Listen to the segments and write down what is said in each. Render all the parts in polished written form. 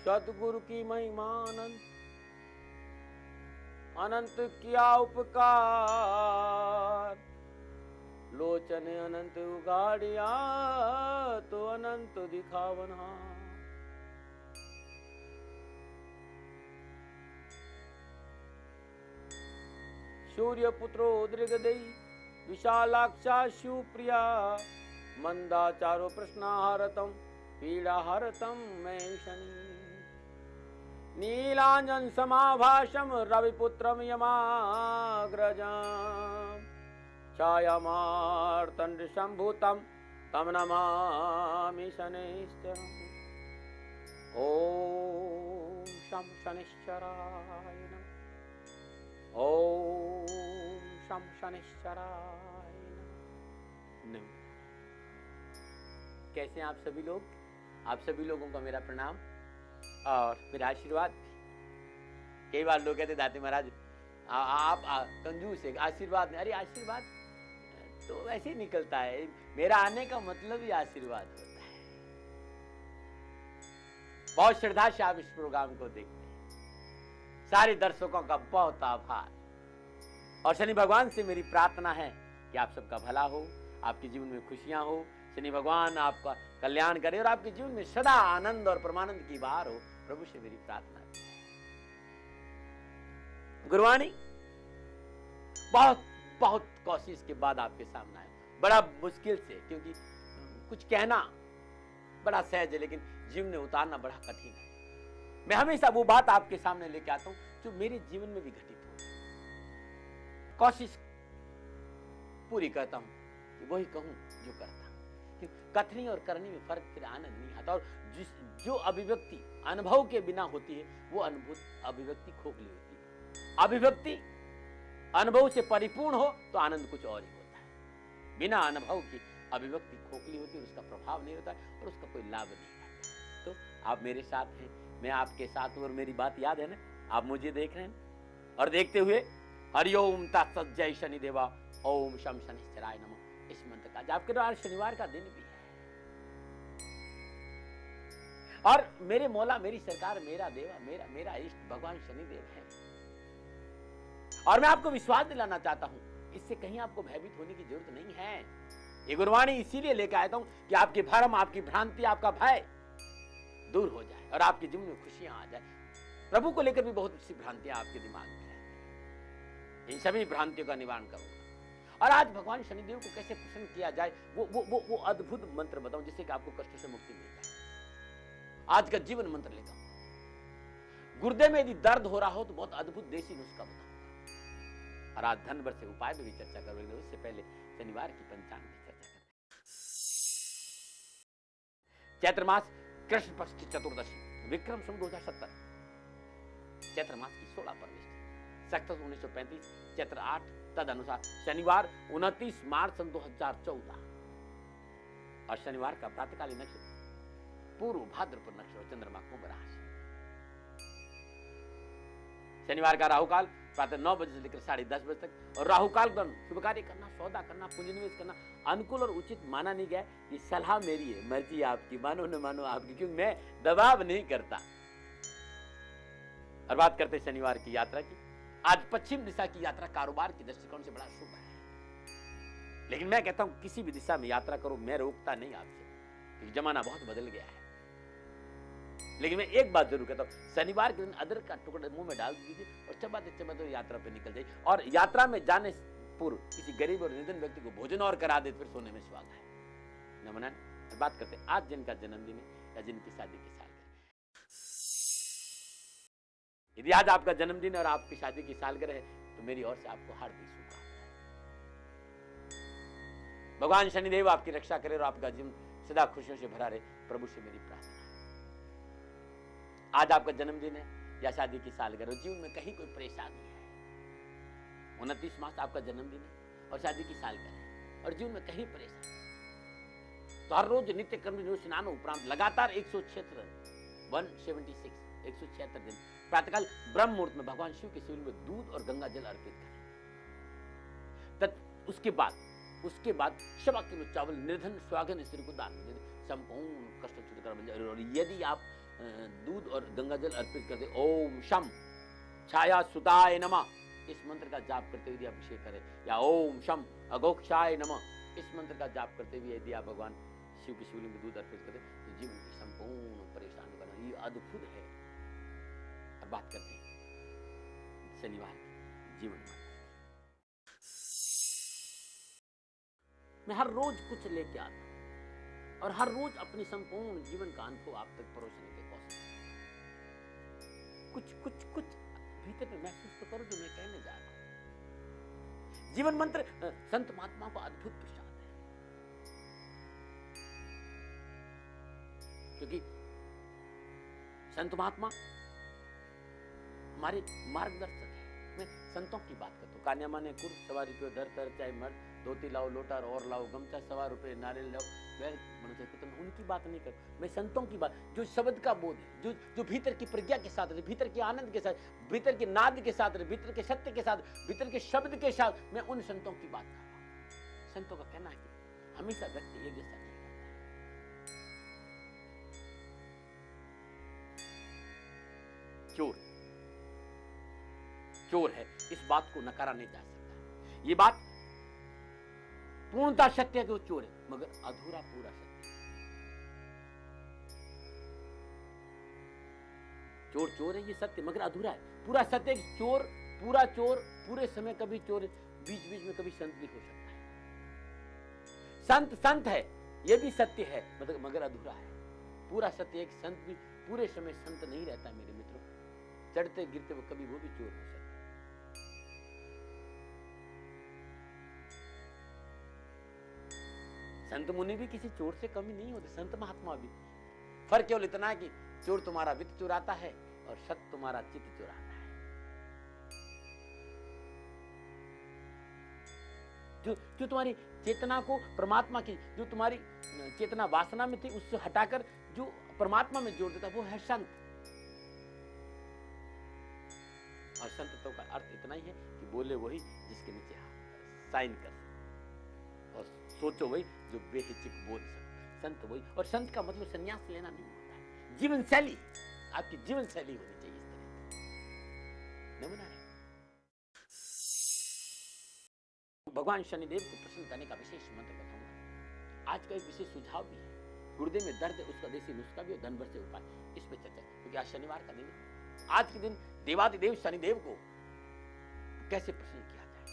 सतगुरु की महिमा अनंत, अनंत किया उपकार। लोचन अनंत उगाड़िया तो अनंत दिखावना। सूर्य पुत्रो दृगदेई विशालाक्षा शिवप्रिया। मंदाचारो प्रश्नाहरतम पीड़ाहरतम मैं शनि। नीलांजन समाभाषम रविपुत्रम यमाग्रजम। छायामार्तंड संभूतम तम नमामि शनैश्चरम्। ओम शं शनैश्चराय नमः। ओम शं शनैश्चराय नमः। कैसे हैं आप सभी लोग? आप सभी लोगों को मेरा प्रणाम और मेरा आशीर्वाद। कई बार लोग कहते दाते महाराज आप कंजूस है, आशीर्वाद नहीं। अरे आशीर्वाद तो वैसे ही निकलता है, मेरा आने का मतलब ही आशीर्वाद होता है। बहुत श्रद्धा से आप इस प्रोग्राम को देखते हैं। सारे दर्शकों का बहुत आभार। और शनि भगवान से मेरी प्रार्थना है कि आप सबका भला हो, आपके जीवन में खुशियां हो, शनि भगवान आपका कल्याण करे और आपके जीवन में सदा आनंद और परमानंद की बहार हो। प्रभु से मेरी प्रार्थना है। गुरुवाणी बहुत बहुत कोशिश के बाद आपके सामने आया, बड़ा मुश्किल से, क्योंकि कुछ कहना बड़ा सहज है लेकिन जीवन में उतारना बड़ा कठिन है। मैं हमेशा वो बात आपके सामने लेके आता हूं जो मेरे जीवन में भी घटित हो। कोशिश पूरी करता हूं कि वही कहूं जो करता। कथनी और करनी में फर्क, फिर आनंद नहीं आता। और जो अभिव्यक्ति अनुभव के बिना होती है वो अभिव्यक्ति खोखली होती है। अभिव्यक्ति अनुभव से परिपूर्ण हो तो आनंद कुछ और ही होता है। बिना अनुभव की अभिव्यक्ति खोखली होती है, उसका प्रभाव नहीं होता है और उसका कोई लाभ नहीं रहता। तो आप मेरे साथ हैं, मैं आपके साथ हूं और मेरी बात याद है ना? आप मुझे देख रहे हैं और देखते हुए हरिओम तत्सत् जय शनि देवा ओम शं शनैश्चराय नमः इस मंत्र का जाप करो। आज शनिवार का दिन भी है और मेरे मौला, मेरी सरकार, मेरा देवा, मेरा इष्ट भगवान शनिदेव है। और मैं आपको विश्वास दिलाना चाहता हूं, इससे कहीं आपको भयभीत होने की जरूरत नहीं है। ये गुरुवाणी इसीलिए लेकर आया हूं कि आपके भ्रम, आपकी भ्रांति, आपका भय दूर हो जाए और आपके जीवन में खुशियां आ जाए। प्रभु को लेकर भी बहुत सी भ्रांतियां आपके दिमाग में रहती हैं। इन सभी भ्रांतियों का निवारण करूंगा। और आज भगवान शनिदेव को कैसे प्रसन्न किया जाए वो अद्भुत मंत्र बताऊं जिससे कि आपको कष्ट से मुक्ति मिल जाए। आज का जीवन मंत्र लेकर गुर्दे में यदि दर्द हो रहा हो तो बहुत अद्भुत देसी नुस्खा बताऊंगा। और आज धन से उपाय पर भी चर्चा करेंगे। उससे पहले शनिवार की पंचांग की चर्चा करें। चैत्र मास कृष्ण पक्ष की चतुर्दशी, विक्रम संवत 2070, चैत्र मास की 16 परमेष्टि, सक्तस 1935, चैत्र 8, तद अनुसार शनिवार 29 मार्च 2014। और शनिवार का प्रातःकालीन नक्षत्र पूर्व भाद्रपद नक्षत्र, चंद्रमा कुंभ राशि। शनिवार का राहुकाल प्रातः 9 बजे से लेकर 10:30 बजे तक। और राहुकाल दौरान शुभ कार्य करना, सौदा करना, पूंजी निवेश करना अनुकूल और उचित माना नहीं गया। ये सलाह मेरी है, मर्जी आपकी, मानो न मानो आपकी, क्योंकि मैं दबाव नहीं करता। और बात करते शनिवार की यात्रा की। आज पश्चिम दिशा की यात्रा कारोबार के दृष्टिकोण से बड़ा शुभ है, लेकिन मैं कहता हूं किसी भी दिशा में यात्रा करो, मैं रोकता नहीं आपसे, क्योंकि जमाना बहुत बदल गया है। लेकिन मैं एक बात जरूर कहता हूं, शनिवार के दिन अदरक का टुकड़ा मुंह में डाल दीजिए और चबाते यात्रा पे निकल जाइए। और यात्रा में जाने पूर्व किसी गरीब और निर्धन व्यक्ति को भोजन और करा दे, फिर सोने में स्वाद है। नमन। बात करते हैं आज जिनका जन्मदिन है या जिनकी शादी की सालगिरह। यदि आज आपका जन्मदिन और आपकी शादी की सालगिरह है तो मेरी ओर से आपको हार्दिक शुभकामनाएं। भगवान शनिदेव आपकी रक्षा करे और आपका जीवन सदा खुशियों से भरा रहे, प्रभु से मेरी प्रार्थना है। आज आपका जन्मदिन है या शादी की सालगिरह, जीवन में कहीं कोई परेशानी है, 29 मार्च आपका जन्मदिन है और शादी की सालगिरह है और जीवन में कहीं परेशानी, तो हर रोज नित्य कर्म स्नान उपरांत लगातार 176 दिन प्रातःकाल ब्रह्म मुहूर्त में भगवान शिव के शिविर में दूध और गंगा जल अर्पित करें। उसके बाद 1.25 किलो चावल निर्धन स्वागन स्त्री को दान में दे, संपूर्ण कष्ट छूट कर बन जाए। और यदि आप दूध और गंगा जल अर्पित करते, ओम शम छाया सुताय नमः, इस मंत्र का जाप करते हुए यदि अभिषेक करें, या ओम शम अघोक्षाय नमः, इस मंत्र का जाप करते हुए यदि आप भगवान शिव की शिवलिंग में दूध अर्पित करें तो जीवन की संपूर्ण परेशानी का ये अद्भुत है। अब बात करते हैं शनिवार की जीवन मंत्र। मैं हर रोज कुछ लेके आता हूं और हर रोज अपनी संपूर्ण जीवन का अनुभव आप तक परोसने के कोशिश कुछ कुछ कुछ भीतर में महसूस तो करो जो मैं कहने जा रहा हूं। जीवन मंत्र संत महात्मा को अद्भुत प्रसाद है, क्योंकि संत महात्मा हमारे मार्गदर्शक है। मैं संतों की बात करता हूँ, कान्या माने कुर सवारी पे धर तर चाहे मर्द, धोती लाओ लोटा और लाओ गमछा सवा रुपये नारियल लाओ वैल मनुष्य तो मैं उनकी बात नहीं कर, मैं संतों की बात, जो शब्द का बोध है, जो भीतर की प्रज्ञा के साथ, भीतर के आनंद के साथ, भीतर के नाद के साथ, भीतर के सत्य के साथ, भीतर के शब्द के साथ, मैं उन संतों की बात कर रहा हूं। संतों का कहना है कि हमेशा व्यक्ति एक जैसा नहीं रहता। चोर है, इस बात को नकारा नहीं जा सकता। ये बात पूर्णतः सत्य है कि वो चोर है, मगर अधूरा पूरा सत्य। चोर चोर है, ये सत्य, मगर अधूरा है। पूरा सत्य है कि चोर, पूरा चोर पूरे समय कभी चोर, बीच बीच में कभी संत भी हो सकता है। संत संत है, ये भी सत्य है, मगर अधूरा है। पूरा सत्य है कि संत भी पूरे समय संत नहीं रहता मेरे मित्रों, चढ़ते गिरते वो कभी वो भी चोर हो सकता है। संत मुनि भी किसी चोर से कमी नहीं होते, संत महात्मा भी। फर्क केवल इतना है कि चोर तुम्हारा वित्त चुराता है और सत्य तुम्हारा चित्त चुराता है। जो तुम्हारी चेतना को परमात्मा की, जो तुम्हारी चेतना वासना में थी उससे हटाकर जो परमात्मा में जोड़ देता वो है संत। और संत का अर्थ इतना ही है कि बोले वही जिसके नीचे साइन कर, और सोचो वही जो बेहिचक बोल सकते। संत वही, और संत का मतलब संन्यास लेना नहीं होता है, जीवन शैली, आपकी जीवन शैली होनी चाहिए इस तरह की। नहीं बना रहे? भगवान शनिदेव को प्रसन्न करने का विशेष मंत्र बताऊंगा। आज का एक विशेष सुझाव भी है, गुर्दे में दर्द है उसका देसी नुस्खा भी और धन भर से उपाय, इस पे चर्चा, क्योंकि आज शनिवार का दिन है। आज के दिन देवादिदेव शनिदेव को कैसे प्रसन्न किया जाए,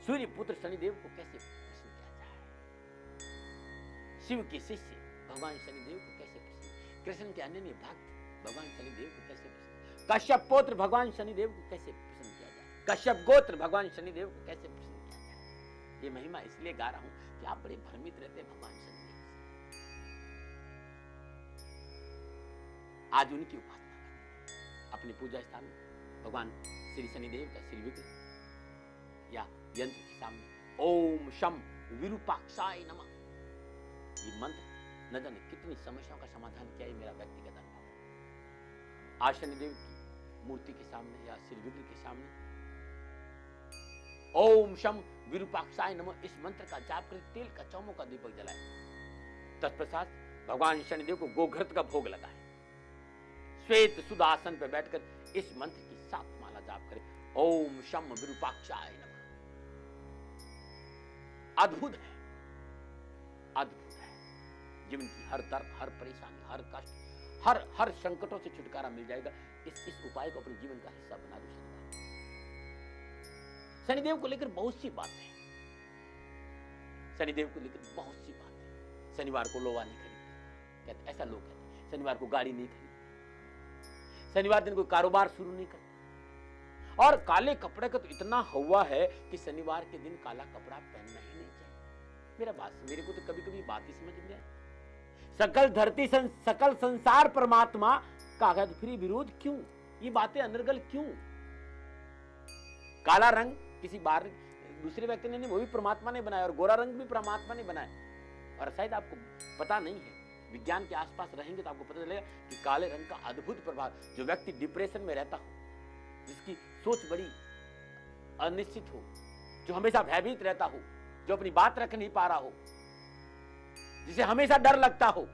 सूर्य पुत्र शनिदेव को कैसे प्रसन्न किया जाए, शिव के शिष्य भगवान शनिदेव को कैसे प्रसन्न, कृष्ण के अन्य भक्त भगवान शनिदेव को कैसे प्रसन्न, कश्यप पुत्र भगवान शनिदेव को कैसे प्रसन्न किया जाए, कश्यप गोत्र भगवान शनिदेव को कैसे प्रसन्न किया जाए। ये महिमा इसलिए गा रहा हूं कि आप बड़े भ्रमित रहते भगवान शनिदेव से। आज उनकी उपासना करें अपने पूजा स्थान में, भगवान श्री शनिदेव का श्री विग्रह या यंत्र के सामने ओम शम विरूपाक्षाय नमः, ये मंत्र न जाने कितनी समस्याओं का समाधान किया, ये मेरा व्यक्तिगत अनुभव है। आज शनिदेव की मूर्ति के सामने या श्री विग्रह के सामने ओम शम विरूपाक्षाय नमः इस मंत्र का जाप कर तेल का चौमों का दीपक जलाए। तत्पश्चात भगवान शनिदेव को गोघृत का भोग लगाए, श्वेत सुध आसन पर बैठकर इस मंत्र की 7 माला जाप करें, ओम शम विरूपाक्षाय नमः। अद्भुत है, अद्भुत है। जीवन की हर दर्द, हर परेशानी, हर कष्ट, हर संकटों से छुटकारा मिल जाएगा। इस उपाय को अपने जीवन का हिस्सा बना दो। शनिदेव को लेकर बहुत सी बातें हैं, शनिदेव को लेकर बहुत सी बातें। शनिवार को लोहा नहीं खरीदते, कहते ऐसा लोग कहते हैं। शनिवार को गाड़ी नहीं खरीदते, शनिवार दिन कोई कारोबार शुरू नहीं करते, और काले कपड़े का तो इतना हवा है कि शनिवार के दिन काला कपड़ा पहनना ही नहीं चाहिए। मेरे को तो कभी कभी बात ही समझ नहीं आती। सकल धरती सकल संसार परमात्मा का है तो फिर विरोध क्यों, ये बातें अनर्गल क्यों? काला रंग किसी बाहर दूसरे व्यक्ति ने नहीं, वो भी परमात्मा ने बनाया, और गोरा रंग भी परमात्मा ने बनाया। और शायद आपको पता नहीं है, विज्ञान के आसपास रहेंगे तो आपको पता चलेगा कि काले रंग का अद्भुत प्रभाव, जो व्यक्ति डिप्रेशन में रहता हो, जिसकी सोच बड़ी अनिश्चित हो, जो हमेशा भयभीत रहता हो, जो अपनी बात रख नहीं पा रहा हो, जिसे हमेशा डर लगता हो,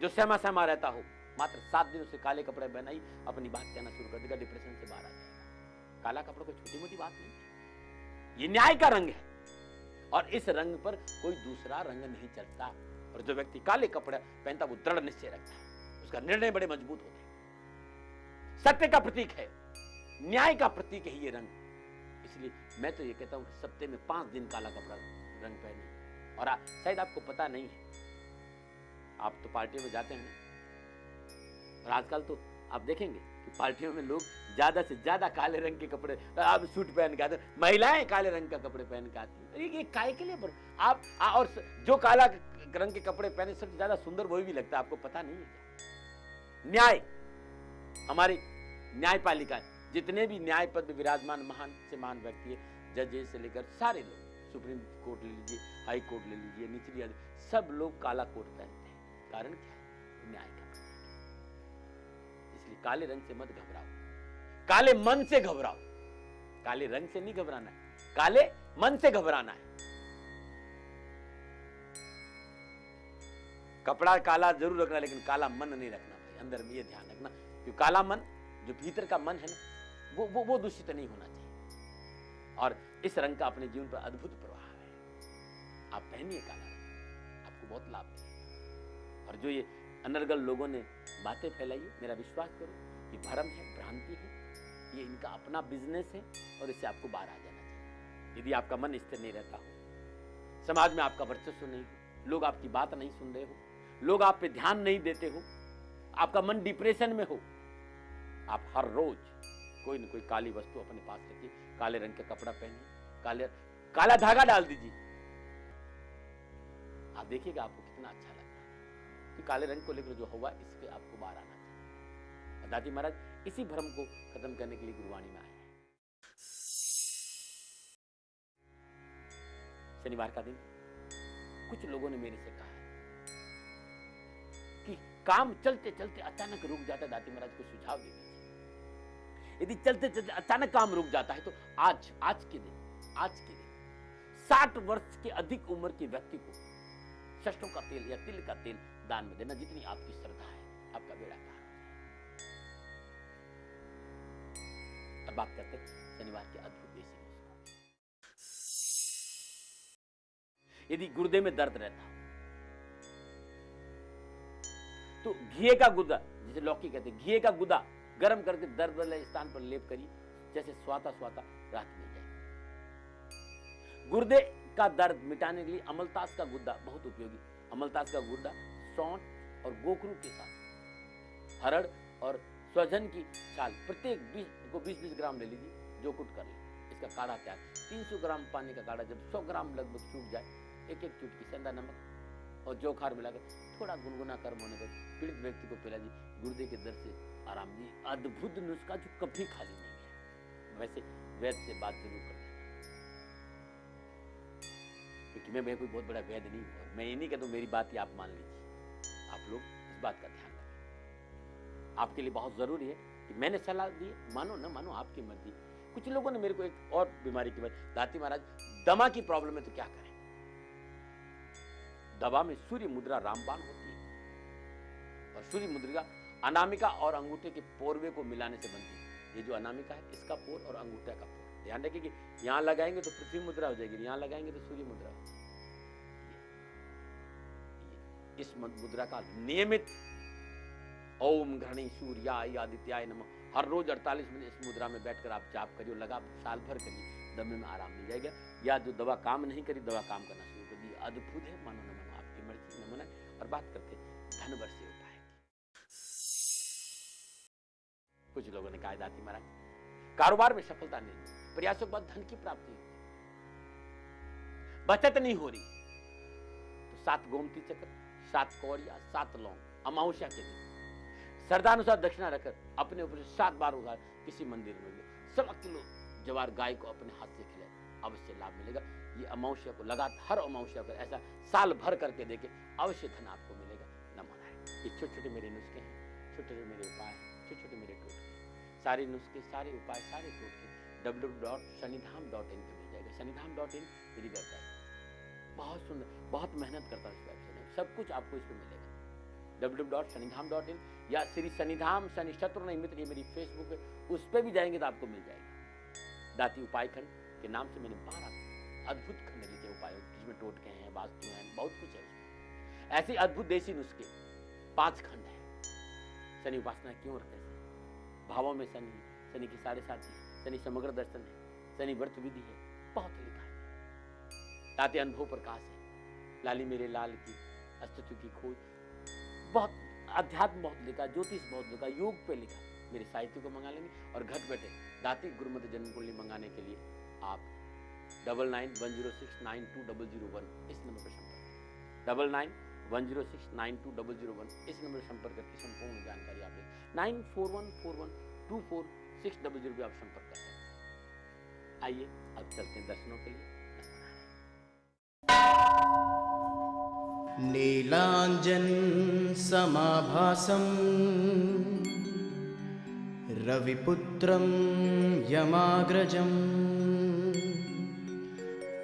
जो सहमा सहमा रहता हो, मात्र 7 दिन उसे काले कपड़े पहनाई, अपनी बात कहना शुरू कर देगा, डिप्रेशन से बाहर आ जाएगा। काला कपड़ा कोई छोटी मोटी बात नहीं है, ये न्याय का रंग है और इस रंग पर कोई दूसरा रंग नहीं चलता। और जो व्यक्ति काले कपड़े पहनता वो दृढ़ निश्चय रखता है, उसका निर्णय बड़े मजबूत होते हैं। सत्य का प्रतीक है, न्याय का प्रतीक है ये रंग। इसलिए मैं तो ये कहता हूं कि सप्ताह में 5 दिन काला कपड़ा रंग पहने। और शायद आपको पता नहीं है, आप तो पार्टियों में जाते हैं और आजकल तो आप देखेंगे कि पार्टियों में लोग ज्यादा से ज्यादा काले रंग के कपड़े, आप सूट पहन के आते हैं, महिलाएं काले रंग का कपड़े पहन के आती हैं। ये काय के लिए आप और जो काला रंग के कपड़े पहने सबसे ज्यादा सुंदर वही भी लगता है, आपको पता नहीं है। न्याय, हमारी न्यायपालिका, जितने भी न्याय पद में विराजमान महान से महान व्यक्ति है, जजेस से लेकर सारे लोग, सुप्रीम कोर्ट ले लीजिए, हाई कोर्ट ले लीजिए, निचली अदालत, सब लोग काला कोट पहनते हैं। कारण क्या है? न्याय का। इसलिए काले रंग से मत घबराओ, काले मन से घबराओ। काले रंग से नहीं घबराना है, काले मन से घबराना है। कपड़ा काला जरूर रखना, लेकिन काला मन नहीं रखना भाई, अंदर में ये ध्यान रखना, क्योंकि काला मन, जो भीतर का मन है ना, वो दूषित नहीं होना चाहिए। और इस रंग का अपने जीवन पर अद्भुत प्रभाव है। आप पहनिए काला रंग, आपको बहुत लाभ मिलेगा। और जो ये अनर्गल लोगों ने बातें फैलाई है, मेरा विश्वास करो, ये भ्रम है, भ्रांति है, ये इनका अपना बिजनेस है और इससे आपको बाहर आ जाना चाहिए। यदि आपका मन स्थिर नहीं रहता हो, समाज में आपका वर्चस्व नहीं हो, लोग आपकी बात नहीं सुन रहे हो, लोग आप पे ध्यान नहीं देते हो, आपका मन डिप्रेशन में हो, आप हर रोज कोई न कोई काली वस्तु अपने पास रखिए, काले रंग का कपड़ा पहनिए, काला धागा डाल दीजिए। आप देखिएगा आपको कितना अच्छा लगता है। कि काले रंग को लेकर जो हुआ, इसके आपको बाहर आना चाहिए। और दादी महाराज इसी भ्रम को खत्म करने के लिए गुरुवाणी में आए हैं। शनिवार का दिन कुछ लोगों ने मेरे से कहा है कि काम चलते चलते अचानक रुक जाता है, दादी महाराज को सुझाव दे दीजिए। यदि चलते चलते अचानक काम रुक जाता है तो आज के दिन 60 वर्ष के अधिक उम्र के व्यक्ति को सरसों का तेल या तिल का तेल दान में देना, जितनी आपकी श्रद्धा है, आपका बेड़ा पार हो जाए। अब बात करते हैं शनिवार के अद्भुत देसी नुस्खे। यदि गुर्दे में दर्द रहता हो तो घिए का गुदा, जिसे लौकी कहते हैं, घिए का गुदा गर्म करके दर्द वाले स्थान पर लेप करिए, जैसे स्वाता स्वाता राहत मिल जाए। गुर्दे का दर्द मिटाने के लिए अमलतास का गुद्दा बहुत उपयोगी। अमलतास का गुद्दा सौंठ और गोखरू के साथ हरड़ और स्वजन की छाल प्रत्येक 20-20 ग्राम ले लीजिए, जो कुट कर ले। इसका काढ़ा तैयार, 300 ग्राम पानी का काढ़ा जब 100 ग्राम लगभग सूख जाए, एक चुटकी सेंधा नमक और जोखार मिलाकर थोड़ा गुनगुना कर्म होने पर पीड़ित व्यक्ति को पिला दी, गुर्दे के दर्द से आराम दी। अद्भुत नुस्खा जो कभी खाली नहीं है। वैसे वैद्य से बात जरूर करते हैं, क्योंकि मैं कोई बहुत बड़ा वैद्य नहीं हूं। मैं ये नहीं कहता मेरी बात ही आप मान लीजिए, आप लोग इस बात का ध्यान रखें। आपके लिए बहुत जरूरी है कि मैंने सलाह दी, मानो ना मानो आपकी मर्जी। कुछ लोगों ने मेरे को एक और बीमारी की बात, दाती महाराज दमा की प्रॉब्लम है तो क्या करें? दवा में सूर्य मुद्रा रामबाण होती है और सूर्य मुद्रा अनामिका और अंगूठे के पोरवे को मिलाने से बनती है। ये जो अनामिका है, इसका पोर और अंगूठे का पोर, ध्यान रखिए कि यहां लगाएंगे तो पृथ्वी मुद्रा हो जाएगी, यहां लगाएंगे तो सूर्य मुद्रा हो जाएगी। इस मुद्रा का नियमित ओम घृणी सूर्याय आदित्याय नमः हर रोज 48 मिनट इस मुद्रा में बैठकर आप जाप करिए, लगा साल भर करिए, दमे में आराम मिल जाएगा। या जो दवा काम नहीं करी, दवा काम करना शुरू कर दी। अद्भुत है, मानो न मानो आपकी मर्जी, न मना। और बात करते धन वर्ष से उपाय। कुछ लोगों ने कहा, दाती महाराज कारोबार में सफलता नहीं, प्रयासों के बाद धन की प्राप्ति होती, बचत नहीं हो रही, तो 7 गोमती चक्र, 7 कौड़िया, 7 लौंग अमावस्या के दिन श्रद्धानुसार दक्षिणा रखकर अपने ऊपर 7 बार उधार किसी मंदिर में 1.25 किलो जवार गाय को अपने हाथ से खिलाए, अवश्य लाभ मिलेगा। ये अमावस्या को लगातार हर अमावस्या पर ऐसा साल भर करके देखे, अवश्य धन आपको मिलेगा। न मनाए। ये छोटे छोटे मेरे नुस्खे हैं, छोटे छोटे मेरे उपाय हैं, छोटे छोटे मेरे टोटके, सारे नुस्खे, सारे उपाय, सारे टोटके www.shanidham.in पे मिल जाएगा। shanidham.in मेरी वेबसाइट, बहुत सुंदर, बहुत मेहनत करता हूँ इस वेबसाइट में, सब कुछ आपको इस पर मिलेगा। www.sanidham.in या श्री सनिधाम शनि शत्रु नहीं मित्र, ये मेरी फेसबुक है, उस पर भी जाएंगे तो आपको मिल जाएगी। दाती उपाय खंड के नाम से मैंने 12 अद्भुत खंड लिखे उपायों, जिसमें टोटके हैं, वास्तु हैं, बहुत कुछ है उसमें। ऐसे अद्भुत देसी नुस्खे 5 खंड है। शनि उपासना क्यों और कैसे, भावों में शनि, शनि की 7.5, शनि समग्र दर्शन है, शनि व्रत विधि है, बहुत लिखा है। ताते अनुभव प्रकाश है, लाली मेरे लाल की, अस्तित्व की खोज, बहुत अध्यात्म बहुत लिखा, ज्योतिष बहुत लिखा, योग पे लिखा। मेरे साहित्य को मंगा लेंगे और घर बैठे दाती गुरुमत जन्म कुंडली मंगाने के लिए आप 9910692001 इस नंबर पर संपर्क करें। 9910692001 इस नंबर पर संपर्क करके संपूर्ण जानकारी आप लें। 9414124600 भी आप संपर्क कर सकते हैं। आइए अब चलते हैं दर्शनों के लिए। नीलांजन समाभासं रविपुत्रं यमाग्रजं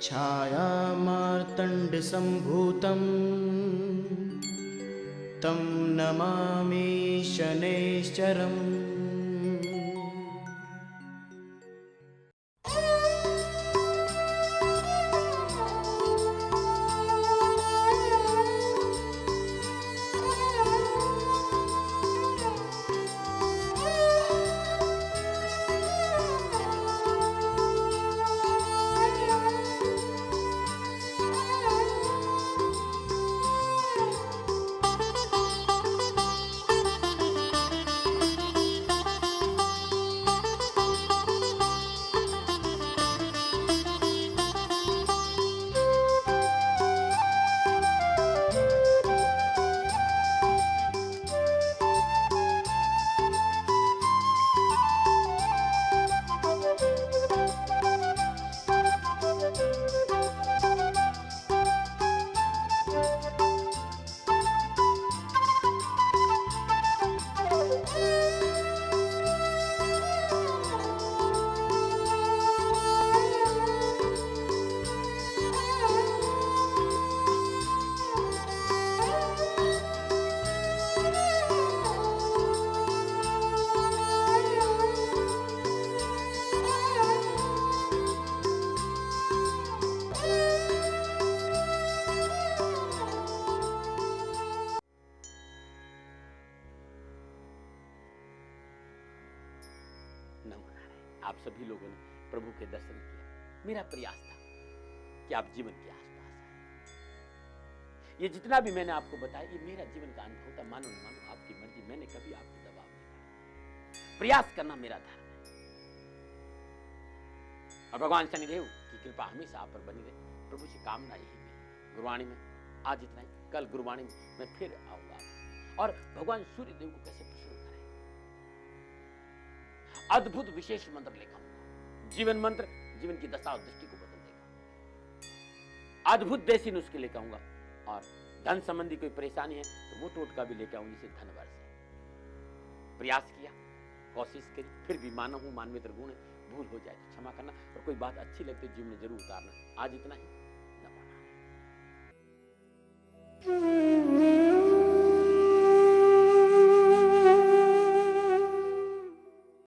छायामार्तण्डसम्भूतं तं नमामि शनैश्चरम्। आप सभी लोगों ने प्रभु के दर्शन किया। मेरा प्रयास था कि आप जीवन के आसपास आए। ये जितना भी मैंने आपको बताया, ये मेरा जीवन का अनुभव था। मानो न मानो आपकी मर्जी, मैंने कभी आपको दबाव नहीं डाला। प्रयास करना मेरा धर्म है और भगवान शनिदेव की कृपा हमेशा आप पर बनी रहे। प्रभु से कामना यही है। गुरुवाणी में आज इतना ही, कल गुरुवाणी में मैं फिर आऊंगा और भगवान सूर्यदेव को कैसे प्रसन्न करें, अद्भुत विशेष मंत्र लेकर आऊंगा। जीवन मंत्र जीवन की दशा और दृष्टि को बदल देगा। अद्भुत देसी नुस्खे लेकर आऊंगा और धन संबंधी कोई परेशानी है तो वो टोटका भी लेकर आऊंगी, जिससे धन वर्ष है। प्रयास किया, कोशिश करी, फिर भी मानव हूं, मानवेतर गुण है, भूल हो जाए तो क्षमा करना और कोई बात अच्छी लगती है जीवन में जरूर उतारना। आज इतना ही, नमो नारायण।